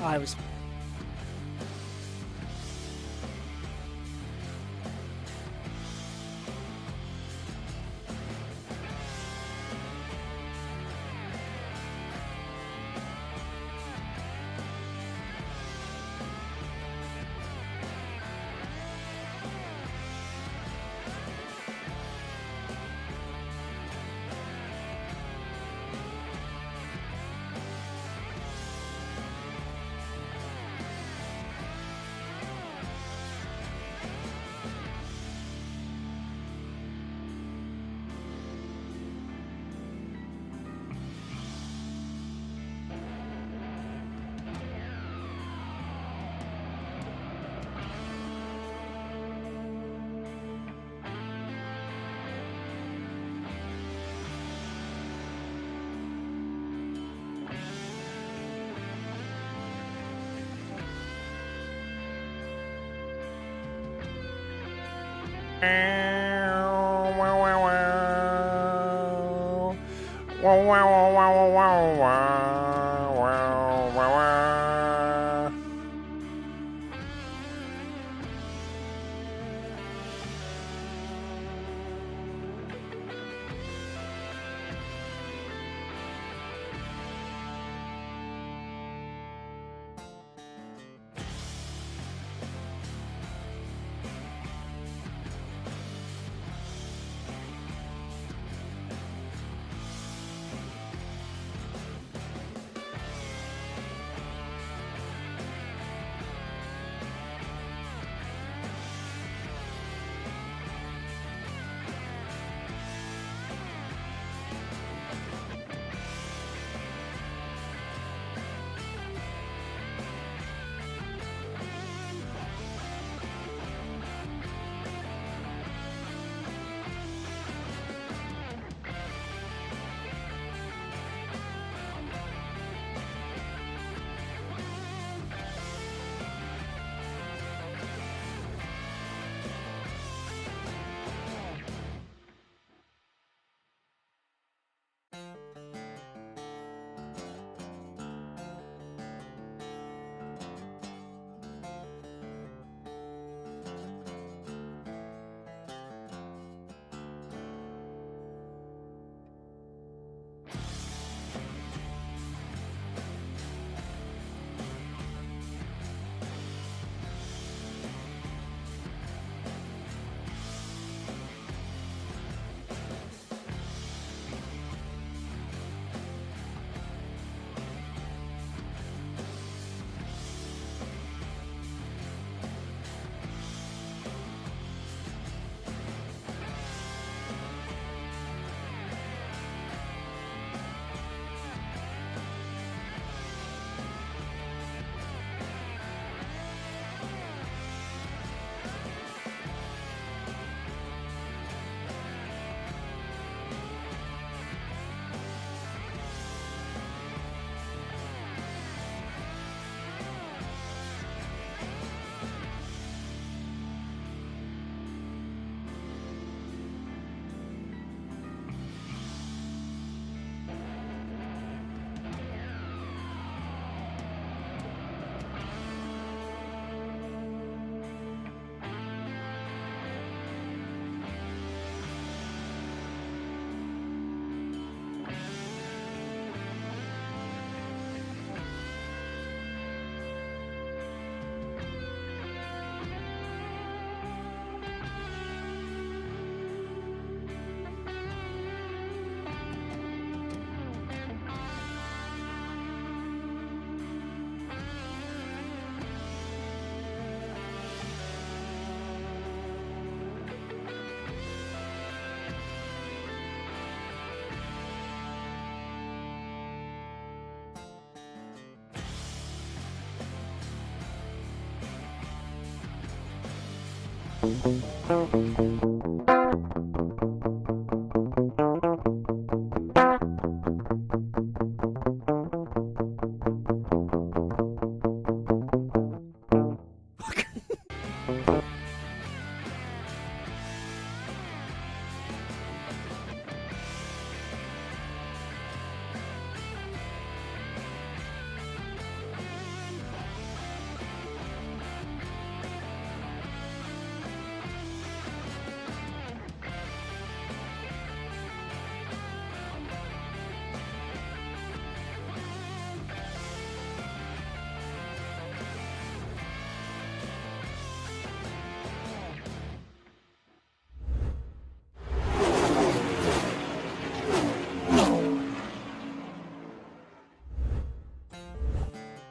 I was.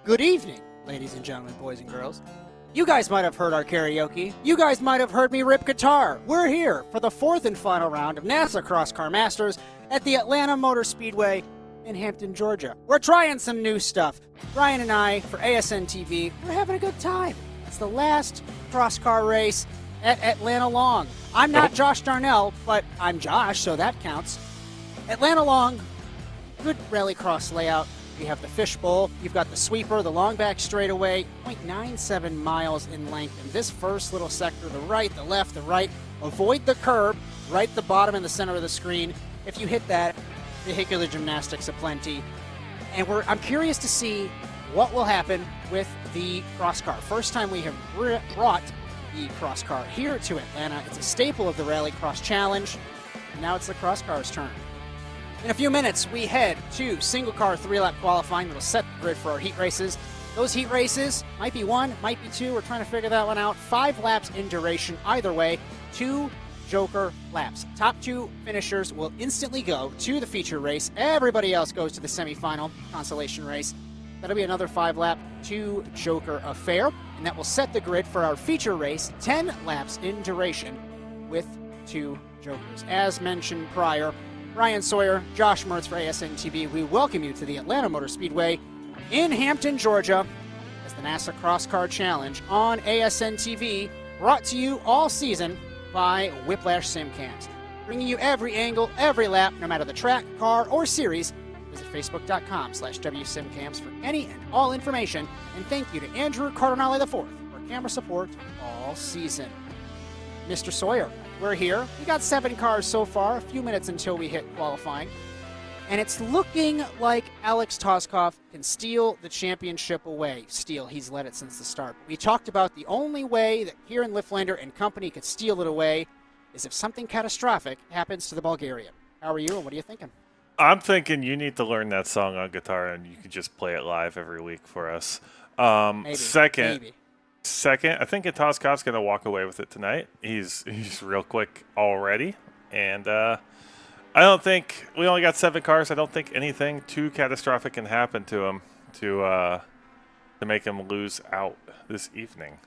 Good evening, ladies and gentlemen, boys and girls. You guys might have heard our karaoke. You guys might have heard me rip guitar. We're here for the fourth and final round of NASA Cross Car Masters at the Atlanta Motor Speedway in Hampton, Georgia. We're trying some new stuff. Ryan and I, for ASN TV, we're having a good time. It's the last cross car race at Atlanta Long. I'm not Josh Darnell, but I'm Josh, so that counts. Atlanta Long, good rallycross layout. You have the fishbowl, you've got the sweeper, the long back straightaway, 0.97 miles in length. In this first little sector, the right, the left, the right, avoid the curb, right at the bottom in the center of the screen. If you hit that, vehicular gymnastics aplenty. And I'm curious to see what will happen with the cross car. First time we have brought the cross car here to Atlanta. It's a staple of the Rallycross Challenge. And now it's the cross car's turn. In a few minutes, we head to single car 3-lap qualifying that'll set the grid for our heat races. Those heat races might be one, might be two. We're trying to figure that one out. 5 laps in duration either way. 2 Joker laps. Top 2 finishers will instantly go to the feature race. Everybody else goes to the semifinal consolation race. That'll be another 5-lap 2 Joker affair. And that will set the grid for our feature race. 10 laps in duration with 2 Jokers. As mentioned prior, Ryan Sawyer, Josh Mertz for ASN TV. We welcome you to the Atlanta Motor Speedway in Hampton, Georgia, as the NASA Cross Car Challenge on ASN TV, brought to you all season by Whiplash SimCams. Bringing you every angle, every lap, no matter the track, car, or series. Visit facebook.com/WSimCams for any and all information. And thank you to Andrew Cardinale IV for camera support all season. Mr. Sawyer, we're here. We got 7 cars so far, a few minutes until we hit qualifying. And it's looking like Alex Toskov can steal the championship away. He's led it since the start. We talked about the only way that Kieran Lifflander and company could steal it away is if something catastrophic happens to the Bulgarian. How are you, and what are you thinking? I'm thinking you need to learn that song on guitar, and you can just play it live every week for us. Maybe. Second, I think Toskov's going to walk away with it tonight. He's real quick already, and I don't think we only got 7 cars. I don't think anything too catastrophic can happen to him to make him lose out this evening.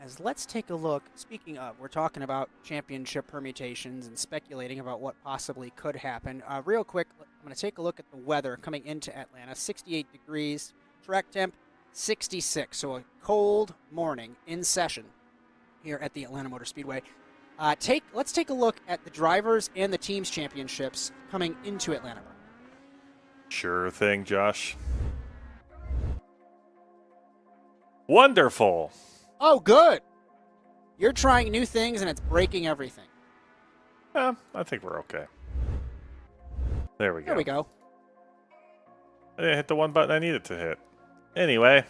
As let's take a look. Speaking of, we're talking about championship permutations and speculating about what possibly could happen. Real quick, I'm going to take a look at the weather coming into Atlanta. 68 degrees, track temp 66, so a cold morning in session here at the Atlanta Motor Speedway. Let's take a look at the drivers and the teams championships coming into Atlanta. Sure thing, Josh. Wonderful. Oh, good. You're trying new things and it's breaking everything. I think we're okay. There we go. There we go. I didn't hit the one button I needed to hit. Anyway,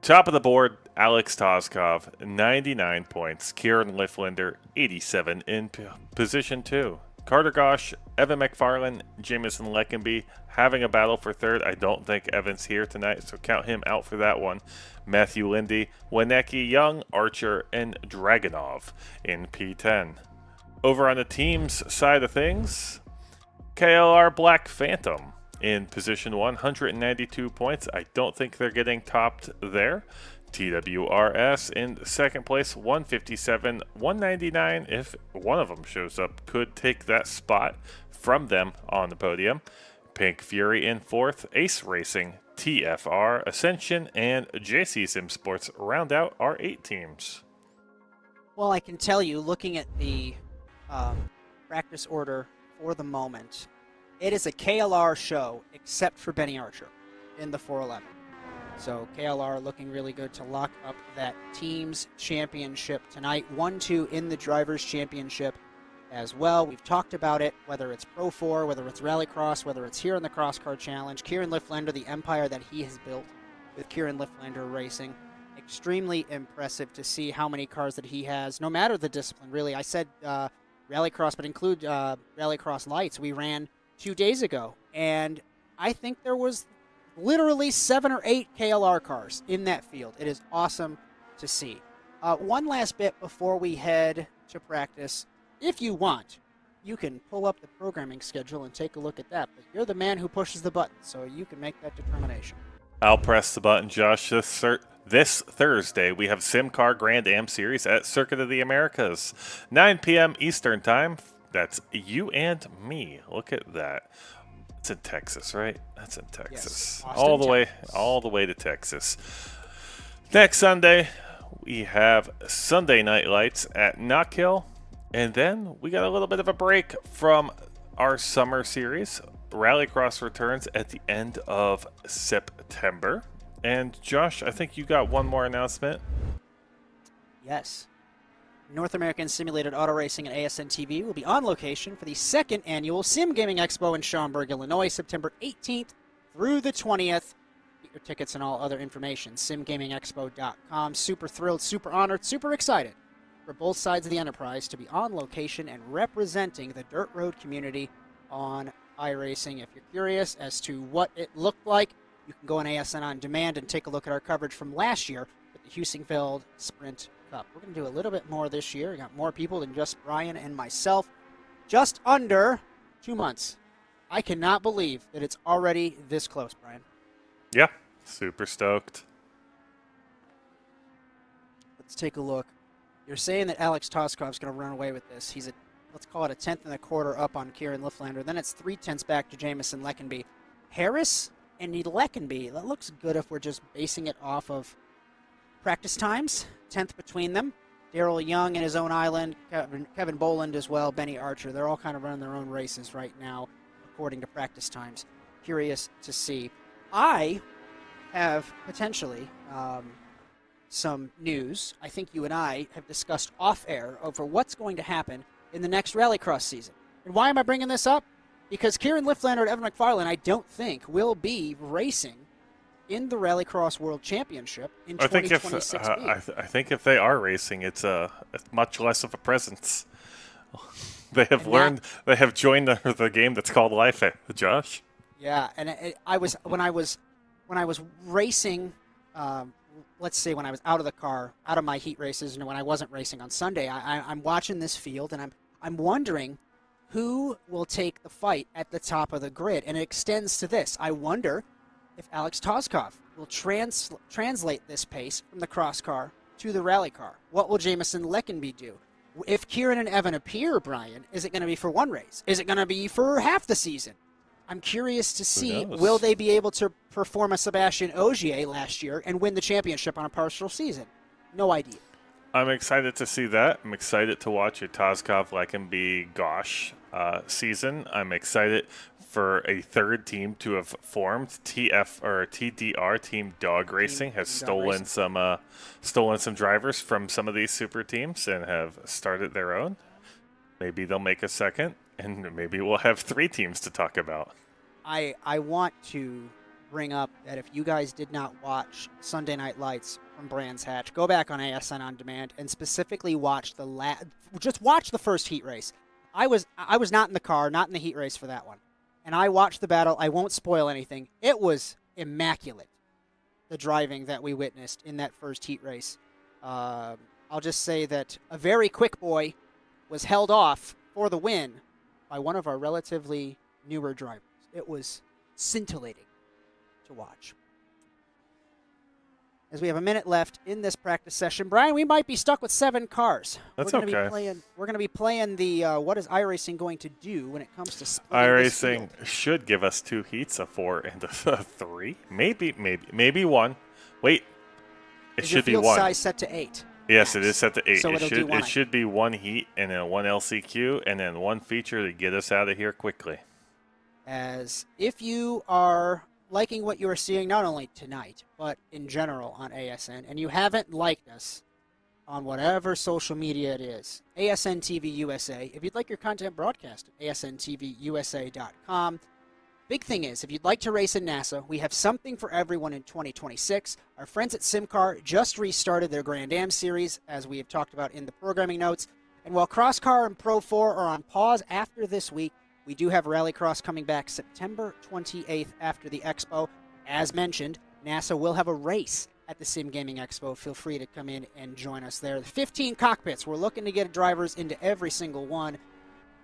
top of the board, Alex Toskov, 99 points. Kieran Lifflander, 87 in position 2. Carter Gosh, Evan McFarlane, Jamison Leckenby having a battle for third. I don't think Evan's here tonight, so count him out for that one. Matthew Lindy, Winecki, Young, Archer, and Dragunov in P10. Over on the team's side of things, KLR Black Phantom in position 1, 192 points. I don't think they're getting topped there. TWRS in second place, 157, 199. If one of them shows up, could take that spot from them on the podium. Pink Fury in fourth, Ace Racing, TFR, Ascension, and JC Sim Sports round out our 8 teams. Well, I can tell you, looking at the practice order for the moment, it is a KLR show, except for Benny Archer in the 411. So KLR looking really good to lock up that team's championship tonight. 1-2 in the Drivers' Championship as well. We've talked about it, whether it's Pro 4, whether it's Rallycross, whether it's here in the Cross Car Challenge. Kieran Lifflander, the empire that he has built with Kieran Lifflander Racing. Extremely impressive to see how many cars that he has, no matter the discipline, really. I said Rallycross, but include Rallycross Lights. We ran 2 days ago, and I think there was literally 7 or 8 KLR cars in that field. It is awesome to see. One last bit before we head to practice. If you want, you can pull up the programming schedule and take a look at that. But you're the man who pushes the button, so you can make that determination. I'll press the button, Josh. This Thursday, we have SimCar Grand Am Series at Circuit of the Americas, 9 p.m. Eastern Time. That's you and me. Look at that. It's in Texas, right? That's in Texas. Yes, Austin, All the way to Texas. Next Sunday, we have Sunday Night Lights at Knock Hill, and then we got a little bit of a break from our summer series. Rallycross returns at the end of September. And Josh, I think you got one more announcement. Yes. North American Simulated Auto Racing and ASN TV will be on location for the second annual Sim Gaming Expo in Schaumburg, Illinois, September 18th through the 20th. Get your tickets and all other information, simgamingexpo.com. Super thrilled, super honored, super excited for both sides of the enterprise to be on location and representing the dirt road community on iRacing. If you're curious as to what it looked like, you can go on ASN On Demand and take a look at our coverage from last year with the Husingfeld Sprint Cup. We're going to do a little bit more this year. We got more people than just Brian and myself. Just under 2 months. I cannot believe that it's already this close, Brian. Yeah, super stoked. Let's take a look. You're saying that Alex Toskov's going to run away with this. He's let's call it a 10th and a quarter up on Kieran Lifflander. Then it's 3/10 back to Jamison Leckenby. Harris and Leckenby, that looks good if we're just basing it off of practice times. 10th between them. Daryl Young in his own island, Kevin Boland as well, Benny Archer. They're all kind of running their own races right now, according to practice times. Curious to see. I have potentially some news. I think you and I have discussed off-air over what's going to happen in the next Rallycross season. And why am I bringing this up? Because Kieran Lifflander and Evan McFarlane, I don't think, will be racing in the Rallycross World Championship in 2026. I think if they are racing, it's much less of a presence. They have they have joined the game that's called life, Josh. Yeah, and when I was racing, let's say when I was out of the car, out of my heat races, and when I wasn't racing on Sunday, I'm watching this field, and I'm wondering who will take the fight at the top of the grid, and it extends to this. I wonder if Alex Toskov will translate this pace from the cross car to the rally car. What will Jamison Leckenby do? If Kieran and Evan appear, Brian, is it going to be for one race? Is it going to be for half the season? I'm curious to see, will they be able to perform a Sebastian Ogier last year and win the championship on a partial season? No idea. I'm excited to see that. I'm excited to watch a Toskov Leckenby Gosh season. I'm excited for a third team to have formed. TDR, Team Dog Racing, has stolen some drivers from some of these super teams and have started their own. Maybe they'll make a second, and maybe we'll have 3 teams to talk about. I want to bring up that if you guys did not watch Sunday Night Lights from Brands Hatch, go back on ASN On Demand and specifically watch the first heat race. I was not in the car, not in the heat race for that one. And I watched the battle. I won't spoil anything. It was immaculate, the driving that we witnessed in that first heat race. I'll just say that a very quick boy was held off for the win by one of our relatively newer drivers. It was scintillating to watch. As we have a minute left in this practice session, Brian, we might be stuck with 7 cars. That's okay. We're going to be playing the what is iRacing going to do when it comes to splitting iRacing should give us 2 heats, a 4 and a 3. Maybe 1. Wait, it should be 1. Field size set to 8. Yes, it is set to 8. So it should be 1 heat and then 1 LCQ and then 1 feature to get us out of here quickly. As if you are liking what you are seeing not only tonight, but in general on ASN, and you haven't liked us on whatever social media it is, ASN TV USA, if you'd like your content broadcast at asntvUSA.com. Big thing is, if you'd like to race in NASA, we have something for everyone in 2026. Our friends at SimCar just restarted their Grand Am series, as we have talked about in the programming notes. And while CrossCar and Pro 4 are on pause after this week, we do have Rallycross coming back September 28th after the Expo. As mentioned, NASA will have a race at the Sim Gaming Expo. Feel free to come in and join us there. The 15 cockpits. We're looking to get drivers into every single one.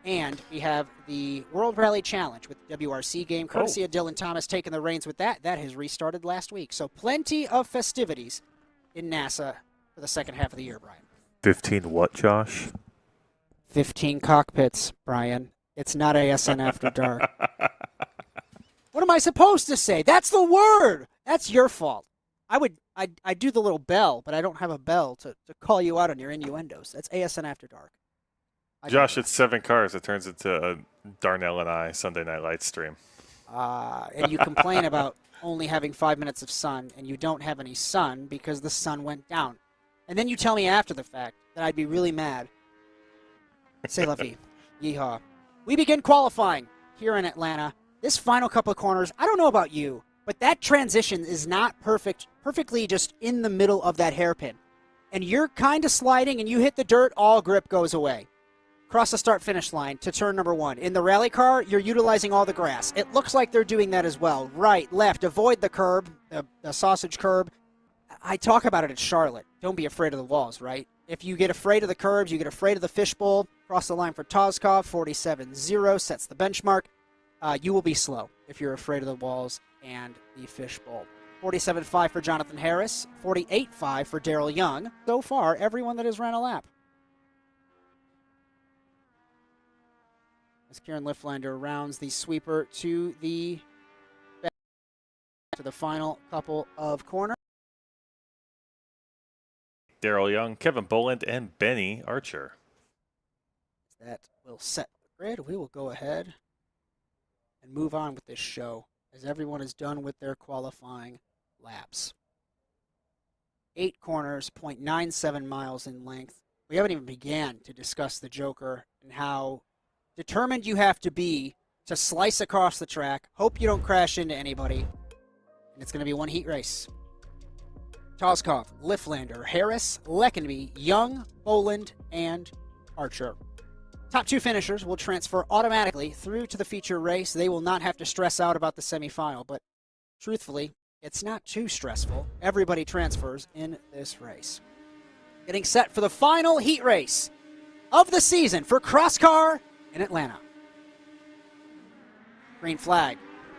And we have the World Rally Challenge with the WRC game, courtesy of Dylan Thomas taking the reins with that. That has restarted last week. So plenty of festivities in NASA for the second half of the year, Brian. 15 what, Josh? 15 cockpits, Brian. It's not ASN After Dark. What am I supposed to say? That's the word. That's your fault. I do the little bell, but I don't have a bell to call you out on your innuendos. That's ASN After Dark. Josh, it's 7 cars. It turns into a Darnell and I Sunday Night Lights stream. And you complain about only having 5 minutes of sun, and you don't have any sun because the sun went down. And then you tell me after the fact that I'd be really mad. C'est la vie. Yeehaw. We begin qualifying here in Atlanta. This final couple of corners, I don't know about you, but that transition is not perfectly just in the middle of that hairpin. And you're kind of sliding and you hit the dirt, all grip goes away. Cross the start-finish line to turn number 1. In the rally car, you're utilizing all the grass. It looks like they're doing that as well. Right, left, avoid the curb, the sausage curb. I talk about it at Charlotte. Don't be afraid of the walls, right? If you get afraid of the curbs, you get afraid of the fishbowl. Cross the line for Tozkov, 47.0 sets the benchmark. You will be slow if you're afraid of the walls and the fishbowl. 47.5 for Jonathan Harris, 48.5 for Daryl Young. So far, everyone that has ran a lap. As Kieran Lifflander rounds the sweeper to the final couple of corners. Daryl Young, Kevin Boland, and Benny Archer. That will set the grid. We will go ahead and move on with this show as everyone is done with their qualifying laps. 8 corners, 0.97 miles in length. We haven't even began to discuss the Joker and how determined you have to be to slice across the track. Hope you don't crash into anybody. And it's going to be one heat race. Tozkov, Lifflander, Harris, Leckenby, Young, Boland, and Archer. Top 2 finishers will transfer automatically through to the feature race. They will not have to stress out about the semifinal, but truthfully, it's not too stressful. Everybody transfers in this race. Getting set for the final heat race of the season for CrossCar in Atlanta. Green flag.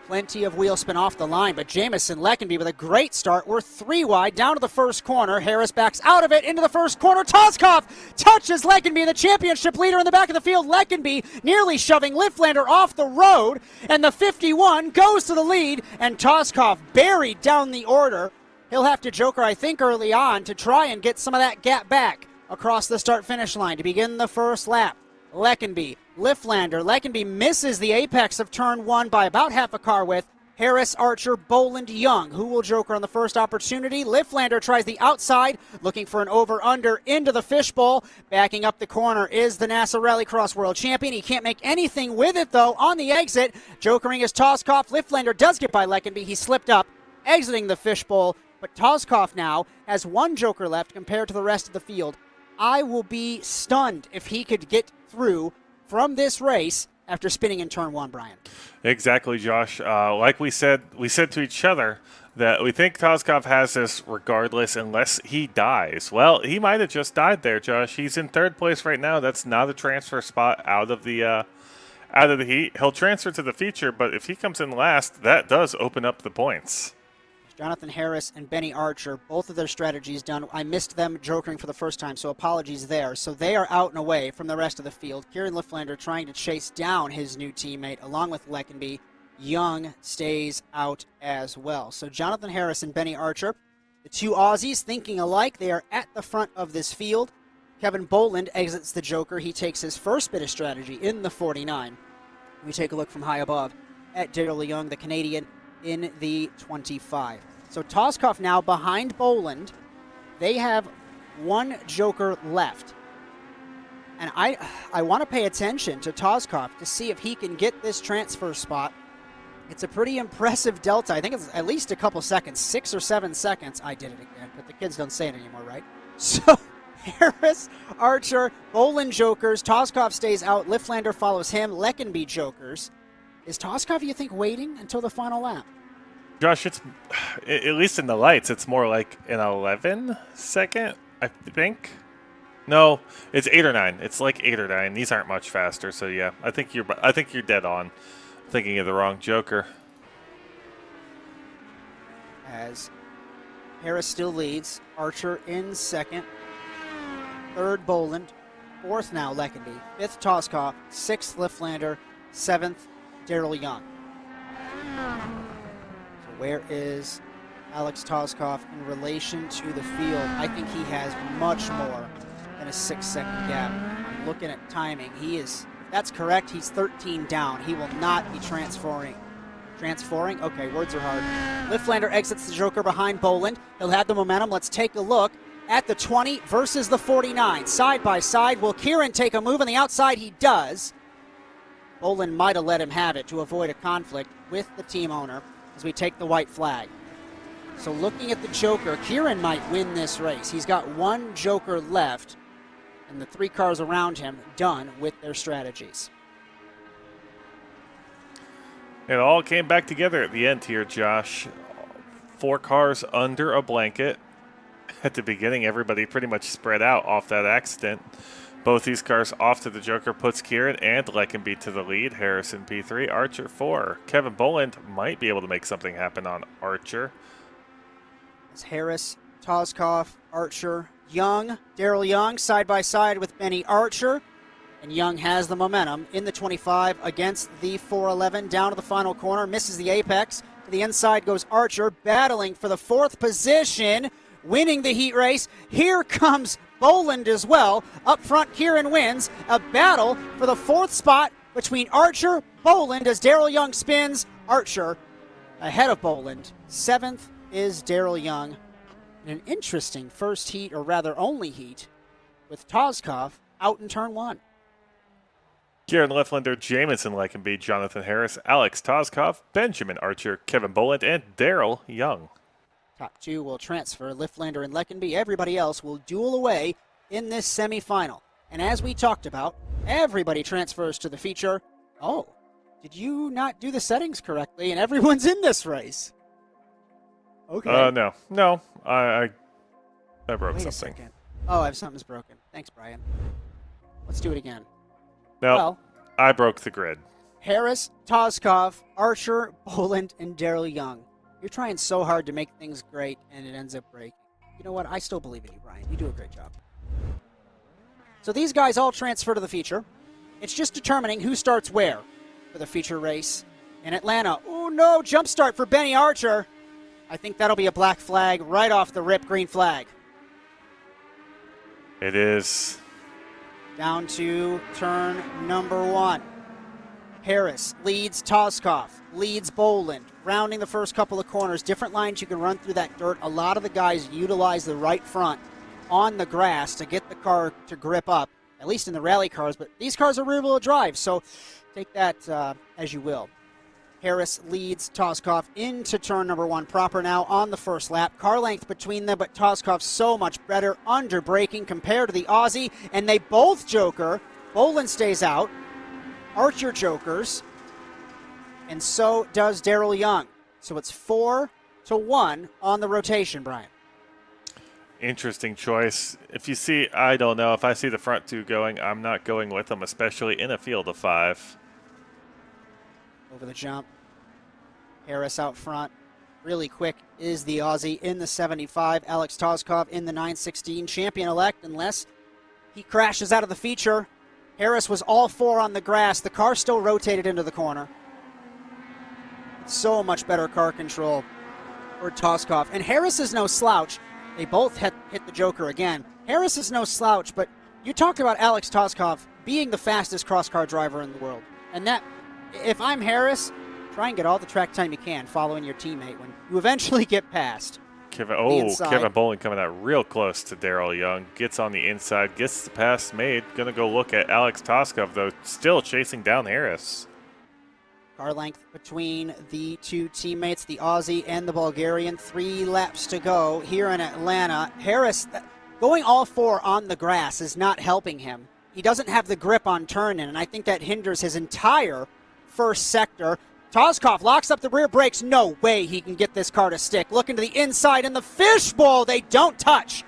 Plenty of wheel spin off the line, but Jamison Leckenby with a great start. We're 3 wide down to the first corner. Harris backs out of it into the first corner. Tozkov touches Leckenby, the championship leader in the back of the field. Leckenby nearly shoving Lifflander off the road, and the 51 goes to the lead, and Tozkov buried down the order. He'll have to joker, I think, early on to try and get some of that gap back across the start-finish line to begin the first lap. Leckenby, Lifflander. Leckenby misses the apex of turn 1 by about half a car width. Harris, Archer, Boland, Young. Who will joker on the first opportunity? Lifflander tries the outside, looking for an over-under into the fishbowl. Backing up the corner is the NASA Rallycross World Champion. He can't make anything with it, though, on the exit. Jokering is Tozkov. Lifflander does get by Leckenby. He slipped up, exiting the fishbowl. But Tozkov now has 1 joker left compared to the rest of the field. I will be stunned if he could get through from this race after spinning in turn 1, Brian. Exactly, Josh. Like we said to each other that we think Tozkov has this regardless unless he dies. Well, he might have just died there, Josh. He's in 3rd place right now. That's not a transfer spot out of the heat. He'll transfer to the feature, but if he comes in last, that does open up the points. Jonathan Harris and Benny Archer, both of their strategies done. I missed them jokering for the first time, so apologies there. So they are out and away from the rest of the field. Kieran Lifflander trying to chase down his new teammate along with Leckenby. Young stays out as well. So Jonathan Harris and Benny Archer, the 2 Aussies thinking alike. They are at the front of this field. Kevin Boland exits the joker. He takes his first bit of strategy in the 49. We take a look from high above at Daryl Young, the Canadian, in the 25. So Tozkov now behind Boland. They have 1 joker left. And I want to pay attention to Tozkov to see if he can get this transfer spot. It's a pretty impressive delta. I think it's at least a couple seconds, 6 or 7 seconds. I did it again, but the kids don't say it anymore, right? So Harris, Archer, Boland jokers. Tozkov stays out. Lifflander follows him. Leckenby jokers. Is Tozkov, you think, waiting until the final lap? Josh, it's at least in the lights, it's more like an 11 second, I think. No, it's 8 or 9. It's like 8 or 9. These aren't much faster, so yeah. I think you're dead on. Thinking of the wrong Joker. As Harris still leads. Archer in second. Third, Boland. Fourth now, Leckenby. Fifth, Toskov. Sixth, Lifflander. Seventh, Daryl Young. So where is Alex Toskov in relation to the field? I think he has much more than a 6-second gap. I'm looking at timing. If that's correct, he's 13 down. He will not be transferring. Transferring? Okay, words are hard. Lifflander exits the Joker behind Boland. He'll have the momentum. Let's take a look at the 20 versus the 49. Side by side. Will Kieran take a move on the outside? He does. Boland might have let him have it to avoid a conflict with the team owner as we take the white flag. So looking at the Joker, Kieran might win this race. He's got one Joker left, and the 3 cars around him done with their strategies. It all came back together at the end here, Josh. 4 cars under a blanket. At the beginning, everybody pretty much spread out off that accident. Both these cars off to the Joker puts Kieran and Leckenby to the lead. Harrison P3, Archer 4. Kevin Boland might be able to make something happen on Archer. It's Harris, Toskov, Archer, Young, Daryl Young side by side with Benny Archer. And Young has the momentum in the 25 against the 411 down to the final corner. Misses the apex. To the inside goes Archer, battling for the 4th position, winning the heat race. Here comes Boland as well. Up front, Kieran wins. A battle for the 4th spot between Archer, Boland as Daryl Young spins. Archer ahead of Boland. 7th is Daryl Young. In an interesting first heat, or rather only heat, with Toskov out in turn 1. Kieran Lifflander, Jamison Leckenby, Jonathan Harris, Alex Toskov, Benjamin Archer, Kevin Boland, and Daryl Young. Top 2 will transfer, Lifflander and Leckenby. Everybody else will duel away in this semifinal. And as we talked about, everybody transfers to the feature. Oh, did you not do the settings correctly? And everyone's in this race. Okay. No. I broke Wait something. a second. Oh, something's broken. Thanks, Brian. Let's do it again. No, Well, I broke the grid. Harris, Toskov, Archer, Boland, and Daryl Young. You're trying so hard to make things great, and it ends up breaking. You know what? I still believe in you, Brian. You do a great job. So these guys all transfer to the feature. It's just determining who starts where for the feature race in Atlanta. Oh, no, jump start for Benny Archer. I think that'll be a black flag right off the rip, green flag. It is. Down to turn number 1. Harris leads Toskov, leads Boland, rounding the first couple of corners. Different lines you can run through that dirt. A lot of the guys utilize the right front on the grass to get the car to grip up, at least in the rally cars. But these cars are rear-wheel drive, so take that as you will. Harris leads Toskov into turn number 1 proper now on the first lap. Car length between them, but Toskov so much better under braking compared to the Aussie. And they both joker. Boland stays out. Archer jokers. And so does Daryl Young. So it's 4-1 on the rotation, Brian. Interesting choice. If you see, I don't know, if I see the front 2 going, I'm not going with them, especially in a field of 5. Over the jump. Harris out front. Really quick is the Aussie in the 75. Alex Toskov in the 916. Champion-elect, unless he crashes out of the feature. Harris was all 4 on the grass. The car still rotated into the corner. So much better car control for Toskov. And Harris is no slouch. They both hit the Joker again. Harris is no slouch, but you talked about Alex Toskov being the fastest cross-car driver in the world. And that, if I'm Harris, try and get all the track time you can following your teammate when you eventually get past. Kevin Boland coming out real close to Daryl Young. Gets on the inside, gets the pass made. Gonna go look at Alex Toskov, though, still chasing down Harris. Car length between the 2 teammates, the Aussie and the Bulgarian. 3 laps to go here in Atlanta. Harris, going all 4 on the grass is not helping him. He doesn't have the grip on turn-in, and I think that hinders his entire first sector. Toskov locks up the rear brakes. No way he can get this car to stick. Looking to the inside in the fishbowl. They don't touch.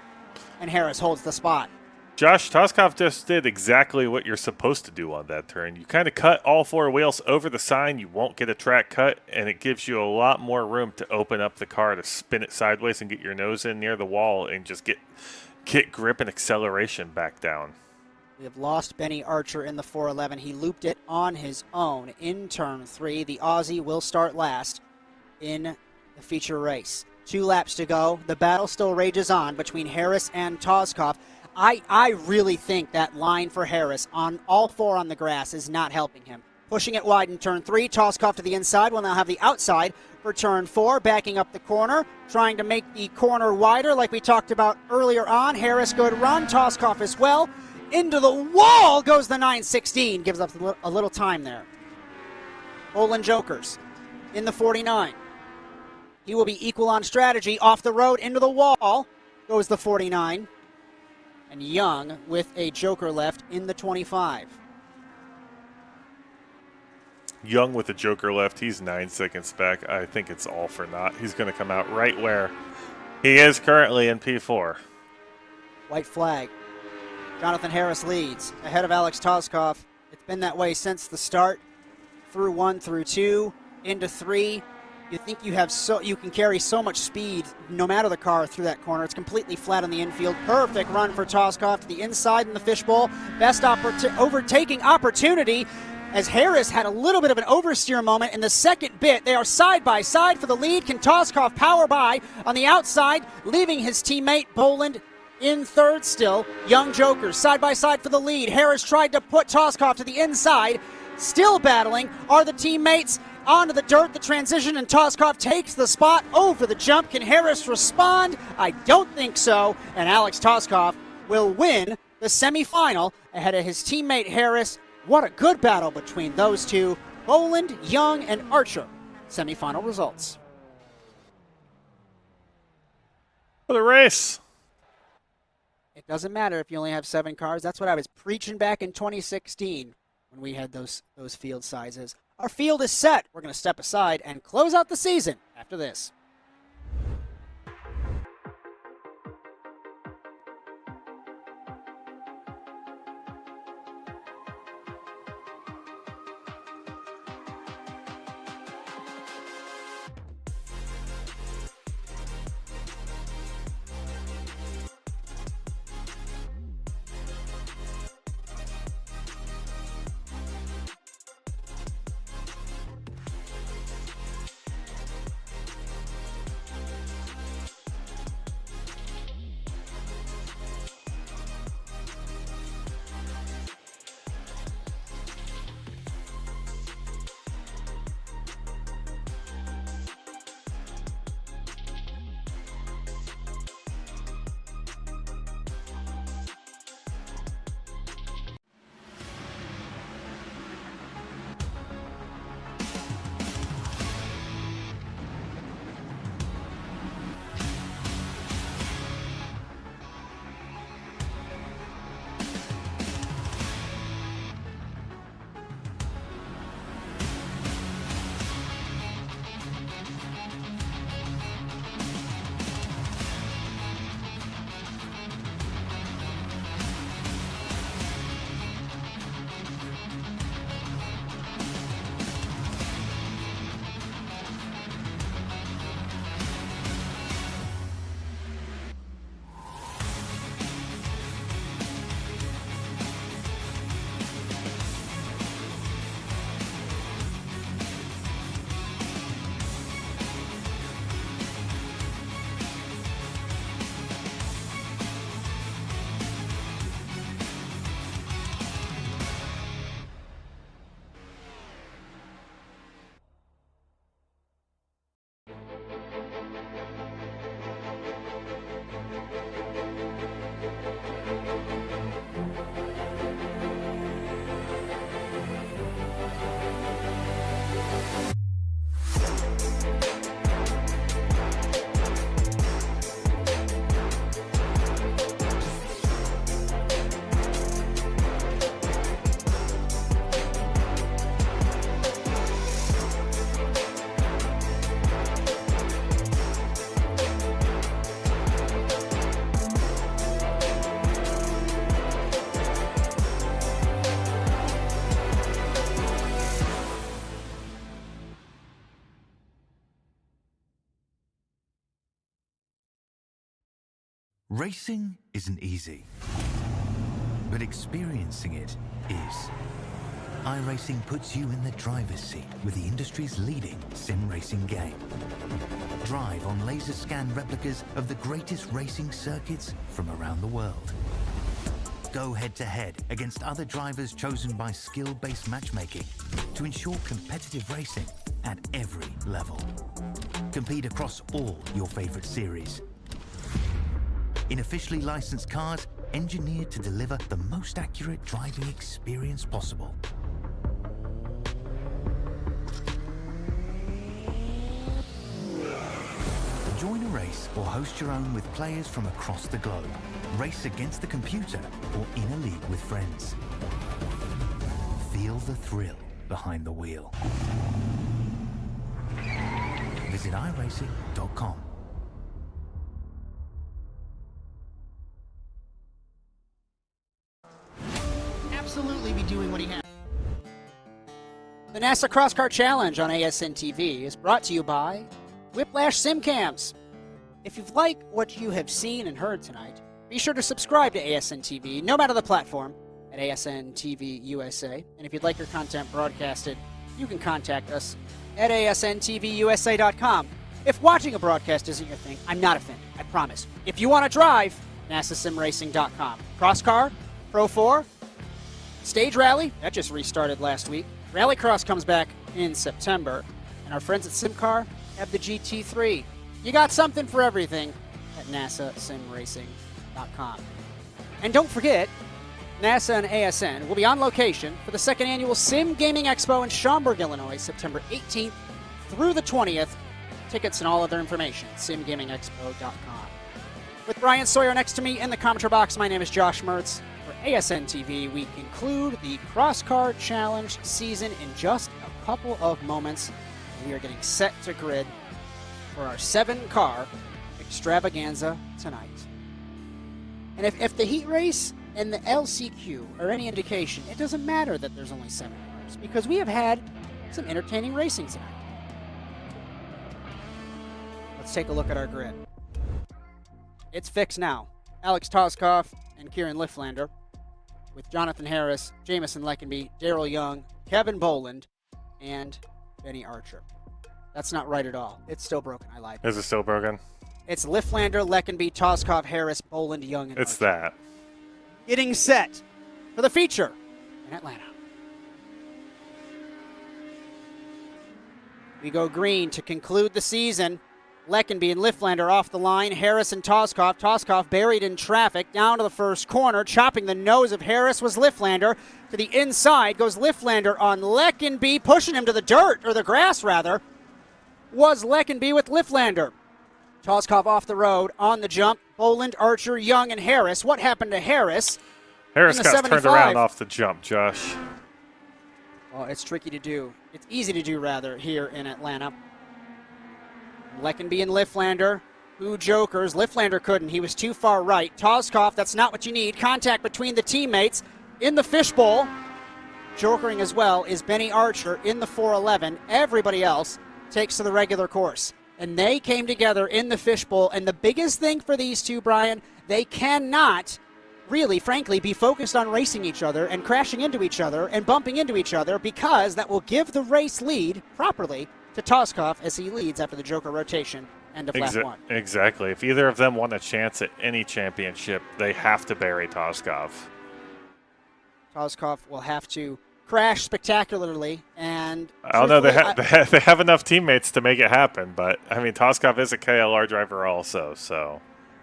And Harris holds the spot. Josh, Toskov just did exactly what you're supposed to do on that turn. You kind of cut all four wheels over the sign. You won't get a track cut, and it gives you a lot more room to open up the car to spin it sideways and get your nose in near the wall and just get grip and acceleration back down. We have lost Benny Archer in the 411. He looped it on his own in turn 3. The Aussie will start last in the feature race. 2 laps to go. The battle still rages on between Harris and Toskov. I really think that line for Harris on all 4 on the grass is not helping him. Pushing it wide in turn 3. Toskov to the inside will now have the outside for turn 4. Backing up the corner. Trying to make the corner wider like we talked about earlier on. Harris, good run. Toskov as well. Into the wall goes the 916. Gives up a little time there. Olin Jokers in the 49. He will be equal on strategy. Off the road into the wall goes the 49. And Young with a joker left in the 25. Young with a joker left. He's 9 seconds back. I think it's all for naught. He's going to come out right where he is currently in P4. White flag. Jonathan Harris leads ahead of Alex Toskov. It's been that way since the start. Through 1, through 2, into 3. You think you can carry so much speed no matter the car through that corner. It's completely flat on the infield. Perfect run for Toskov to the inside in the fishbowl. Best overtaking opportunity as Harris had a little bit of an oversteer moment in the second bit. They are side by side for the lead. Can Toskov power by on the outside, leaving his teammate Boland in third still. Young Jokers side by side for the lead. Harris tried to put Toskov to the inside. Still battling are the teammates. Onto the dirt, the transition, and Toskov takes the spot over the jump. Can Harris respond? I don't think so. And Alex Toskov will win the semifinal ahead of his teammate Harris. What a good battle between those two. Boland, Young, and Archer. Semifinal results. For the race. It doesn't matter if you only have 7 cars. That's what I was preaching back in 2016 when we had those field sizes. Our field is set. We're going to step aside and close out the season after this. Racing isn't easy, but experiencing it is. iRacing puts you in the driver's seat with the industry's leading sim racing game. Drive on laser scan replicas of the greatest racing circuits from around the world. Go head-to-head against other drivers chosen by skill-based matchmaking to ensure competitive racing at every level. Compete across all your favorite series. In officially licensed cars, engineered to deliver the most accurate driving experience possible. Join a race or host your own with players from across the globe. Race against the computer or in a league with friends. Feel the thrill behind the wheel. Visit iRacing.com. Absolutely be doing what he has. The NASA Cross Car Challenge on ASN TV is brought to you by Whiplash SimCams. If you've liked what you have seen and heard tonight, be sure to subscribe to ASN TV, no matter the platform, at ASN TV USA. And if you'd like your content broadcasted, you can contact us at asntvUSA.com. If watching a broadcast isn't your thing, I'm not offended, I promise. If you want to drive, NASASimRacing.com. Crosscar, Pro 4, Stage Rally, that just restarted last week. Rallycross comes back in September. And our friends at SimCar have the GT3. You got something for everything at NASASimRacing.com. And don't forget, NASA and ASN will be on location for the second annual Sim Gaming Expo in Schaumburg, Illinois, September 18th through the 20th. Tickets and all other information, simgamingexpo.com. With Brian Sawyer next to me in the commentary box, my name is Josh Mertz. For ASN TV, we conclude the Cross Car Challenge season in just a couple of moments. We are getting set to grid for our 7-car extravaganza tonight. And if the heat race and the LCQ are any indication, it doesn't matter that there's only 7 cars, because we have had some entertaining racing tonight. Let's take a look at our grid. It's fixed now. Alex Toskov and Kieran Lifflander, with Jonathan Harris, Jamison Leckenby, Daryl Young, Kevin Boland, and Benny Archer. That's not right at all. It's still broken. I lied. Is it still broken? It's Lifflander, Leckenby, Toskov, Harris, Boland, Young, and It's Archer. that. Getting set for the feature in Atlanta. We go green to conclude the season. Leckenby and Lifflander off the line. Harris and Toskov. Toskov buried in traffic down to the first corner. Chopping the nose of Harris was Lifflander. To the inside goes Lifflander on Leckenby, pushing him to the dirt, or the grass rather, was Leckenby with Lifflander. Toskov off the road on the jump. Boland, Archer, Young, and Harris. What happened to Harris? Harris In the got turned 75. around off the jump, Josh. Well, it's tricky to do. It's easy to do, rather, here in Atlanta. Leckenby and Lifflander, who jokers. Lifflander couldn't. He was too far right. Toskov, that's not what you need. Contact between the teammates in the fishbowl. Jokering as well is Benny Archer in the 411. Everybody else takes to the regular course. And they came together in the fishbowl. And the biggest thing for these two, Brian, they cannot really, frankly, be focused on racing each other and crashing into each other and bumping into each other, because that will give the race lead properly to Toskov as he leads after the Joker rotation and of lap 1. Exactly. If either of them want a chance at any championship, they have to bury Toskov. Toskov will have to crash spectacularly, and I don't know. truthfully, They have enough teammates to make it happen, but I mean, Toskov is a KLR driver also, so.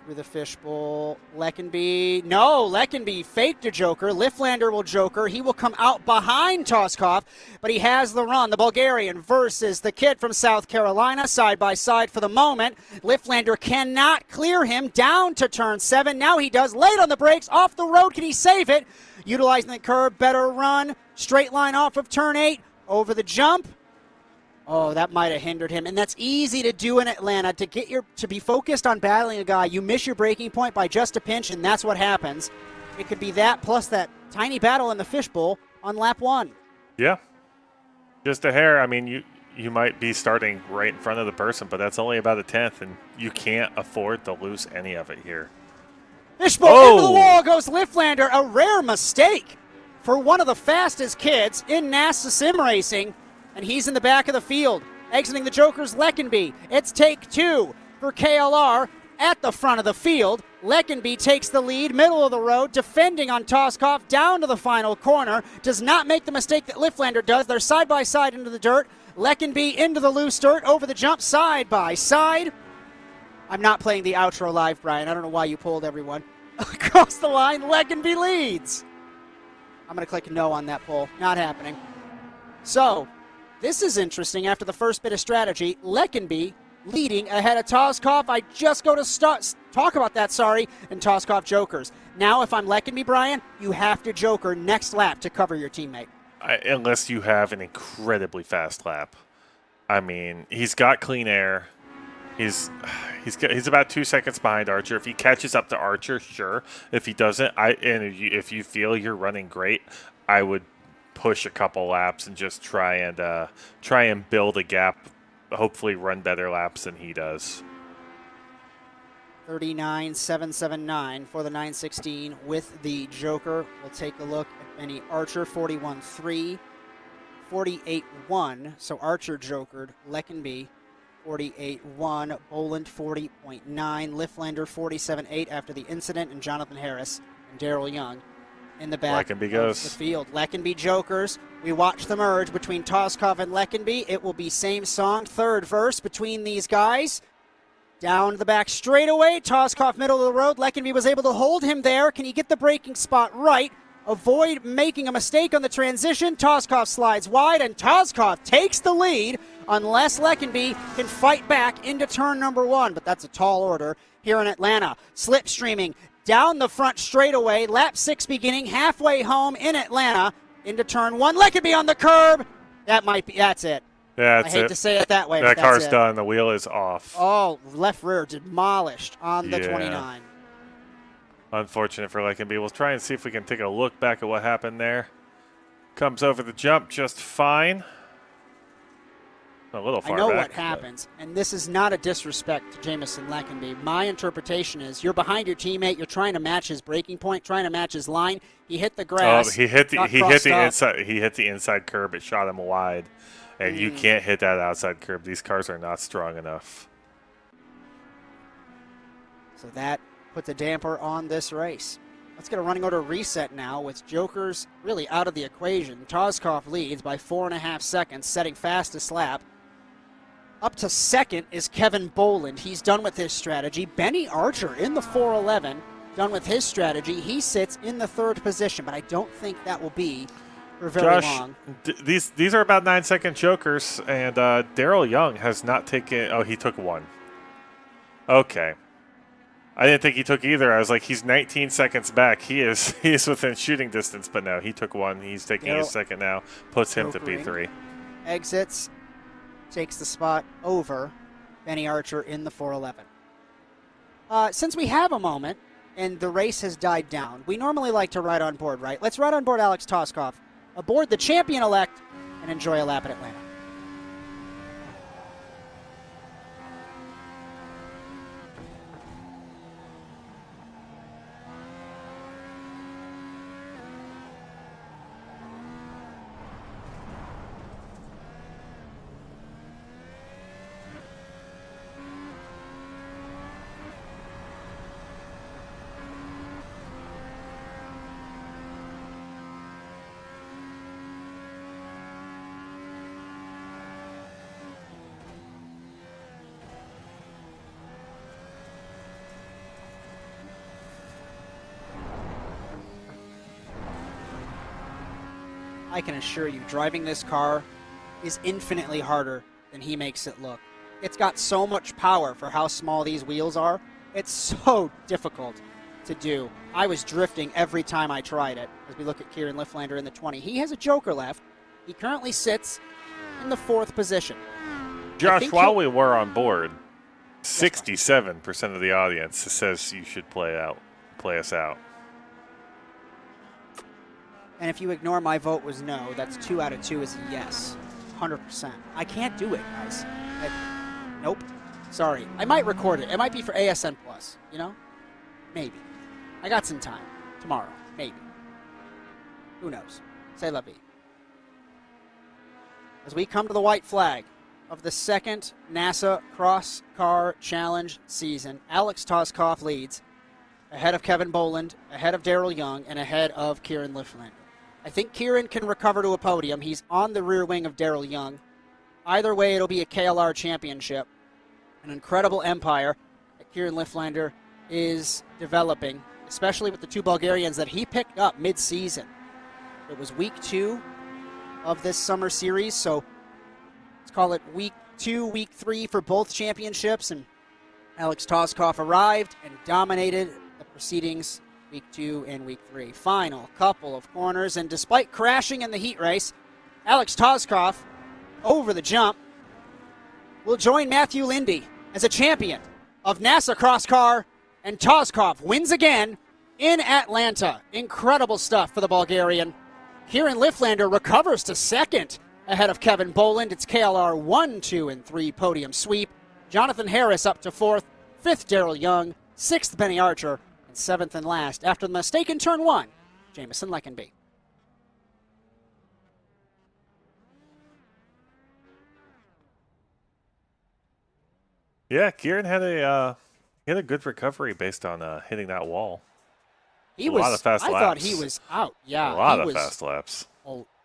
through the fishbowl, Leckenby faked a joker. Lifflander will joker. He will come out behind Toskov, but he has the run. The Bulgarian versus the kid from South Carolina, side by side for the moment. Lifflander cannot clear him down to turn 7. Now he does. Late on the brakes, off the road. Can he save it? Utilizing the curb, better run. Straight line off of turn 8. Over the jump. Oh, that might have hindered him, and that's easy to do in Atlanta. To be focused on battling a guy, you miss your breaking point by just a pinch, and that's what happens. It could be that plus that tiny battle in the fishbowl on lap 1. Yeah, just a hair. I mean, you might be starting right in front of the person, but that's only about a tenth, and you can't afford to lose any of it here. Fishbowl into the wall goes Lifflander. A rare mistake for one of the fastest kids in NASA sim racing. And he's in the back of the field. Exiting the Joker's Leckenby. It's take 2 for KLR at the front of the field. Leckenby takes the lead, middle of the road, defending on Toskov down to the final corner. Does not make the mistake that Lifflander does. They're side by side into the dirt. Leckenby into the loose dirt, over the jump, side by side. I'm not playing the outro live, Brian. I don't know why you pulled everyone. Across the line, Leckenby leads. I'm going to click no on that poll. Not happening. So, this is interesting. After the first bit of strategy, Leckenby leading ahead of Toskov. I just go to talk about that, and Toskov jokers. Now, if I'm Leckenby, Brian, you have to joker next lap to cover your teammate. Unless you have an incredibly fast lap. I mean, he's got clean air. He's about 2 seconds behind Archer. If he catches up to Archer, sure. If he doesn't, if you feel you're running great, I would push a couple laps and just try and build a gap. Hopefully, run better laps than he does. 39.779 for the 916 with the Joker. We'll take a look at Benny Archer, 41.3, 48.1. So Archer jokered. Leckenby, 48.1. Boland, 40.9. Lifflander, 47.8 after the incident. And Jonathan Harris and Daryl Young in the back Leckenby of goes. the field. Leckenby jokers. We watch the merge between Toskov and Leckenby. It will be same song, third verse between these guys. Down the back straightaway, Toskov middle of the road. Leckenby was able to hold him there. Can he get the braking spot right? Avoid making a mistake on the transition. Toskov slides wide, and Toskov takes the lead unless Leckenby can fight back into turn number 1. But that's a tall order here in Atlanta. Slipstreaming down the front straightaway. Lap 6 beginning, halfway home in Atlanta into turn 1. Leckenby on the curb. That's it. Yeah, I hate to say it that way. That but car's that's it. done. The wheel is off. Oh, left rear demolished on the Yeah. 29. Unfortunate for Leckenby. We'll try and see if we can take a look back at what happened there. Comes over the jump just fine. A little far I know back, what happens, and this is not a disrespect to Jamison Leckenby. My interpretation is you're behind your teammate, you're trying to match his braking point, trying to match his line. He hit the grass. He hit the inside. inside curb. It shot him wide, and you can't hit that outside curb. These cars are not strong enough. So that puts a damper on this race. Let's get a running order reset now with jokers really out of the equation. Toskov leads by 4.5 seconds, setting fastest lap. Up to second is Kevin Boland. He's done with his strategy. Benny Archer in the 411, done with his strategy. He sits in the third position, but I don't think that will be for very long. These are about 9-second jokers, and Daryl Young has not taken. Oh, he took one. Okay. I didn't think he took either. I was like, he's 19 seconds back. He is within shooting distance, but no, he took one. He's taking his second now. Puts him to P3. Exits, takes the spot over Benny Archer in the 411. Since we have a moment and the race has died down, we normally like to ride on board, right? Let's ride on board Alex Toskov, aboard the champion-elect, and enjoy a lap at Atlanta. I can assure you, driving this car is infinitely harder than he makes it look. It's got so much power for how small these wheels are. It's so difficult to do. I was drifting every time I tried it. As we look at Kieran Lifflander in the 20. He has a joker left. He currently sits in the 4th position. Josh, while we were on board, 67% of the audience says you should play us out. And if you ignore my vote was no, that's 2 out of 2 is a yes. 100%. I can't do it, guys. Nope. Sorry. I might record it. It might be for ASN Plus, you know? Maybe. I got some time. Tomorrow, maybe. Who knows? C'est la vie. As we come to the white flag of the second NASA Cross Car Challenge season, Alex Toskov leads ahead of Kevin Boland, ahead of Daryl Young, and ahead of Kieran Lifflander. I think Kieran can recover to a podium. He's on the rear wing of Daryl Young. Either way, it'll be a KLR championship. An incredible empire that Kieran Lifflander is developing, especially with the two Bulgarians that he picked up mid-season. It was week 2 of this summer series, so let's call it week 2, week 3 for both championships, and Alex Toskov arrived and dominated the proceedings week 2 and week 3. Final couple of corners, and despite crashing in the heat race, Alex Toskov, over the jump, will join Matthew Lindy as a champion of NASA Cross Car, and Toskov wins again in Atlanta. Incredible stuff for the Bulgarian. Kieran Lifflander recovers to second ahead of Kevin Boland. It's KLR 1, 2, and 3 podium sweep. Jonathan Harris up to 4th, 5th Daryl Young, 6th Benny Archer, and 7th and last, after the mistake in turn 1, Jamison Leckenby. Yeah, Kieran had a good recovery based on hitting that wall. A lot of fast I laps. thought he was out. Yeah, A lot of fast laps.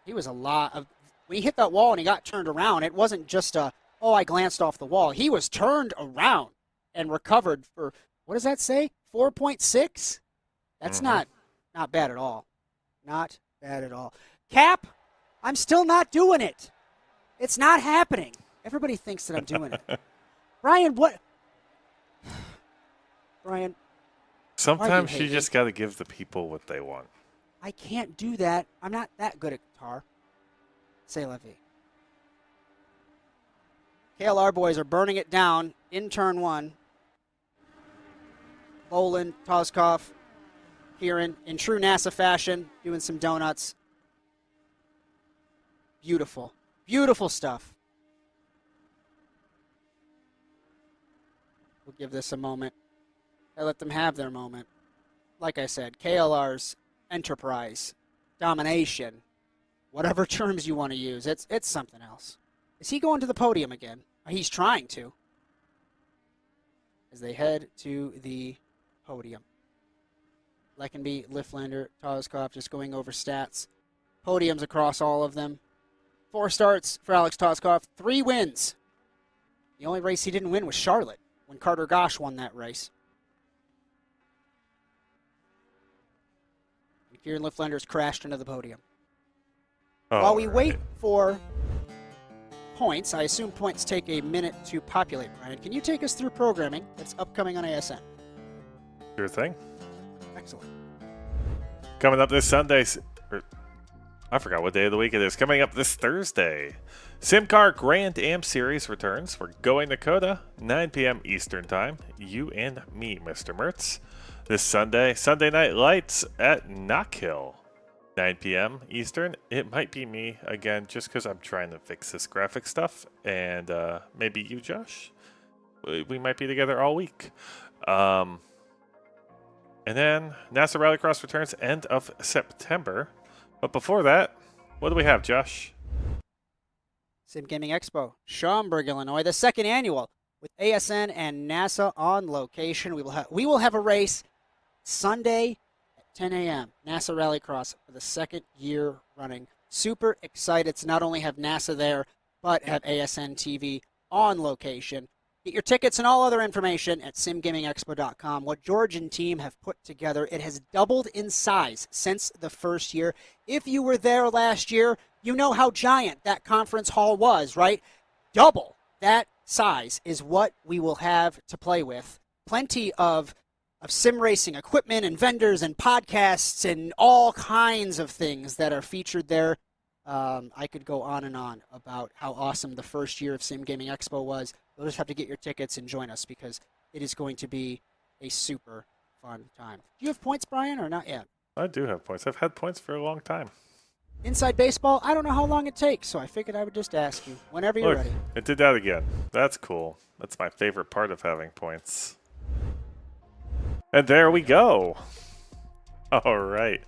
He was a lot of. When he hit that wall and he got turned around, it wasn't just I glanced off the wall. He was turned around and recovered for, what does that say? 4.6? That's not bad at all. Not bad at all. Cap, I'm still not doing it. It's not happening. Everybody thinks that I'm doing it. Brian, what? Brian. Sometimes hate you me? just got to give the people what they want. I can't do that. I'm not that good at guitar. C'est la vie. KLR boys are burning it down in turn 1. Boland, Toskov, Kieran, in true NASA fashion, doing some donuts. Beautiful. Beautiful stuff. We'll give this a moment. I let them have their moment. Like I said, KLR's enterprise, domination, whatever terms you want to use, it's something else. Is he going to the podium again? He's trying to. As they head to the podium. Leckenby, Lifflander, Toskov just going over stats. Podiums across all of them. 4 starts for Alex Toskov, 3 wins. The only race he didn't win was Charlotte, when Carter Gosh won that race. And Kieran Lifflander's crashed into the podium. While we wait for points, I assume points take a minute to populate, Brian. Can you take us through programming that's upcoming on ASN? Sure thing. Excellent. Coming up this Sunday, I forgot what day of the week it is. Coming up this Thursday, SimCar Grand Am Series returns for Going to Coda, 9 p.m. Eastern Time. You and me, Mr. Mertz. This Sunday, Sunday Night Lights at Knockhill, 9 p.m. Eastern. It might be me again, just because I'm trying to fix this graphic stuff, and maybe you, Josh. We might be together all week. And then NASA Rallycross returns end of September. But before that, what do we have, Josh? Sim Gaming Expo, Schaumburg, Illinois, the second annual, with ASN and NASA on location. We will have a race Sunday at 10 a.m. NASA Rallycross for the second year running. Super excited to not only have NASA there, but have ASN TV on location. Get your tickets and all other information at simgamingexpo.com. What George and team have put together, it has doubled in size since the first year. If you were there last year, you know how giant that conference hall was, right? Double that size is what we will have to play with. Plenty of sim racing equipment and vendors and podcasts and all kinds of things that are featured there. I could go on and on about how awesome the first year of Sim Gaming Expo was. You'll just have to get your tickets and join us because it is going to be a super fun time. Do you have points, Brian, or not yet? I do have points. I've had points for a long time. Inside Baseball, I don't know how long it takes, so I figured I would just ask you whenever you're Look, ready. it did that again. That's cool. That's my favorite part of having points. And there we go. All right.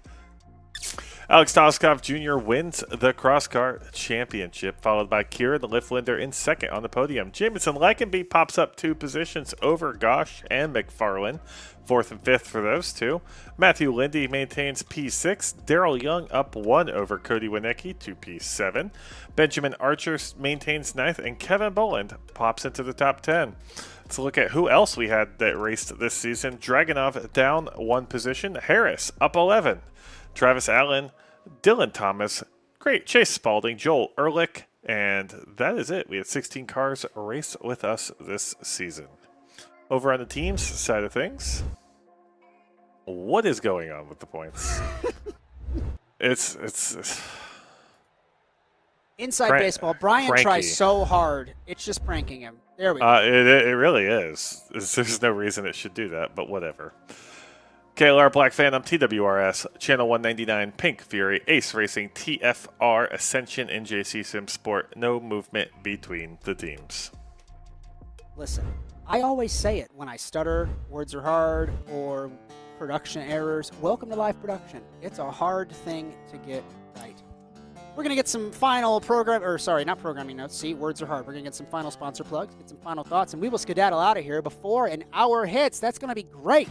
Alex Toskov Jr. wins the CrossCar Championship, followed by Kieran Lifflinder in second on the podium. Jameson Leckenby pops up 2 positions over Gosh and McFarlane, 4th and 5th for those two. Matthew Lindy maintains P6. Daryl Young up 1 over Cody Winicki to P7. Benjamin Archer maintains 9th, and Kevin Boland pops into the top 10. Let's look at who else we had that raced this season. Dragunov down 1 position. Harris up 11. Travis Allen, Dylan Thomas, great Chase Spalding, Joel Ehrlich, and that is it. We had 16 cars race with us this season. Over on the teams side of things, what is going on with the points? it's Inside baseball. Brian cranky. tries so hard. It's just pranking him. There we go. It really is. There's no reason it should do that, but whatever. KLR Black Phantom, TWRS, Channel 199, Pink Fury, Ace Racing, TFR, Ascension, and JC Sim Sport. No movement between the teams. Listen, I always say it when I stutter, words are hard, or production errors. Welcome to live production. It's a hard thing to get right. We're going to get some final not programming notes. See, words are hard. We're going to get some final sponsor plugs, get some final thoughts, and we will skedaddle out of here before an hour hits. That's going to be great.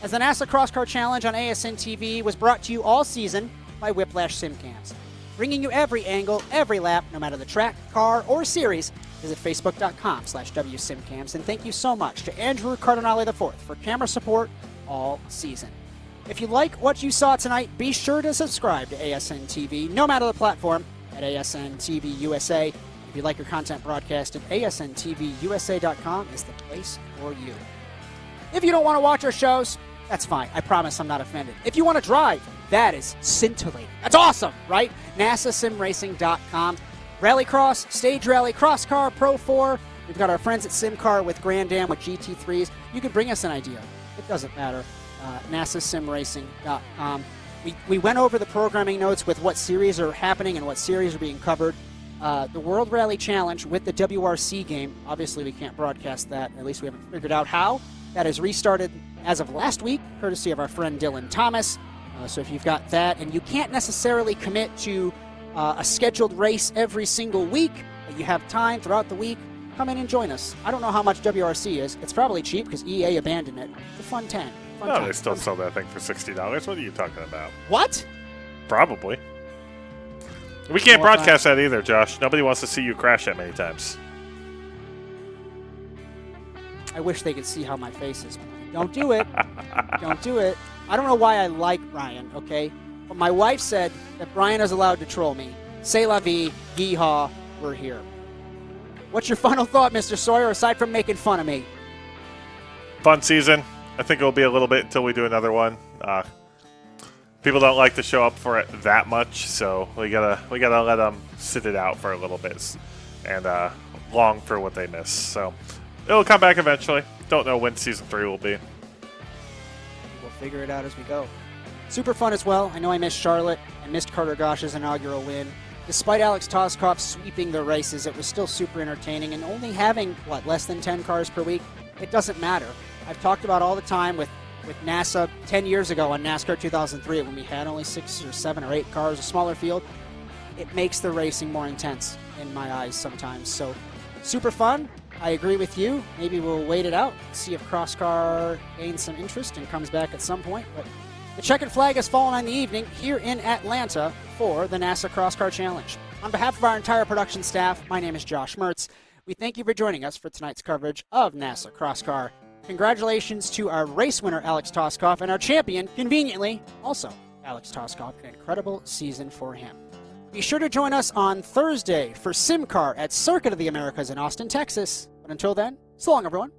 As the NASA CrossCar Challenge on ASN TV was brought to you all season by Whiplash SimCams. Bringing you every angle, every lap, no matter the track, car, or series, visit facebook.com/WSimCams. And thank you so much to Andrew Cardinale IV for camera support all season. If you like what you saw tonight, be sure to subscribe to ASN TV, no matter the platform, at ASN TV USA. If you like your content broadcasted, ASNTVUSA.com is the place for you. If you don't want to watch our shows, that's fine. I promise I'm not offended. If you want to drive, that is scintillating. That's awesome, right? NASASimRacing.com. Rallycross, Stage Rally, CrossCar, Pro 4. We've got our friends at SimCar with Grand Am with GT3s. You can bring us an idea. It doesn't matter. NASASimRacing.com. We went over the programming notes with what series are happening and what series are being covered. The World Rally Challenge with the WRC game. Obviously, we can't broadcast that. At least we haven't figured out how. That has restarted as of last week, courtesy of our friend Dylan Thomas. So if you've got that, and you can't necessarily commit to a scheduled race every single week, but you have time throughout the week, come in and join us. I don't know how much WRC is. It's probably cheap because EA abandoned it. It's a fun time. No, they still sell that thing for $60. What are you talking about? What? Probably. We can't broadcast that either, Josh. Nobody wants to see you crash that many times. I wish they could see how my face is. Don't do it. Don't do it. I don't know why I like Brian, okay? But my wife said that Brian is allowed to troll me. C'est la vie, yeehaw, we're here. What's your final thought, Mr. Sawyer, aside from making fun of me? Fun season. I think it'll be a little bit until we do another one. People don't like to show up for it that much, so we gotta let them sit it out for a little bit and long for what they miss. So it'll come back eventually. Don't know when season 3 will be. We'll figure it out as we go. Super fun as well. I know I missed Charlotte. I missed Carter Gosh's inaugural win. Despite Alex Toskov sweeping the races, it was still super entertaining. And only having, less than 10 cars per week, it doesn't matter. I've talked about all the time with NASA 10 years ago on NASCAR 2003 when we had only 6 or 7 or 8 cars, a smaller field. It makes the racing more intense in my eyes sometimes. So super fun. I agree with you. Maybe we'll wait it out, see if CrossCar gains some interest and comes back at some point. But the checkered flag has fallen on the evening here in Atlanta for the NASA CrossCar Challenge. On behalf of our entire production staff, my name is Josh Mertz. We thank you for joining us for tonight's coverage of NASA CrossCar. Congratulations to our race winner, Alex Toskov, and our champion, conveniently, also Alex Toskov. An incredible season for him. Be sure to join us on Thursday for SimCar at Circuit of the Americas in Austin, Texas. But until then, so long, everyone.